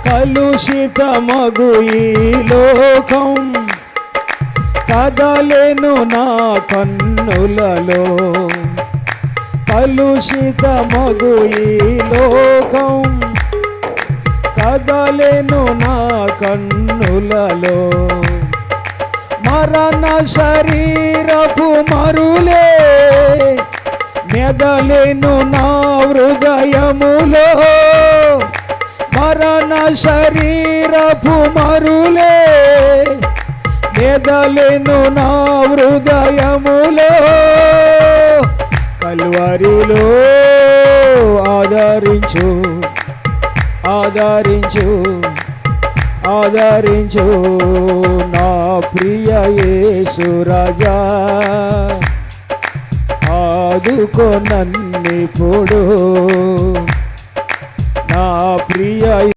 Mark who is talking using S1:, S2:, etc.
S1: కలుషితమగు ఈ లోకం కదలేను నా కన్నులలో. కలుషితమగు ఈ లోకం కదలేను నా కన్నులలో. మరణ శరీరపు మరులే మెదలేను నా హృదయములో. మరణ శరీరపు మరులే మెదలేను నా హృదయములో. కల్వరిలో ఆదరించు ఆదరించు ఆదరించు నా ప్రియ యేసు రాజా. ఆదుకో నన్నిప్పుడు నా ప్రియ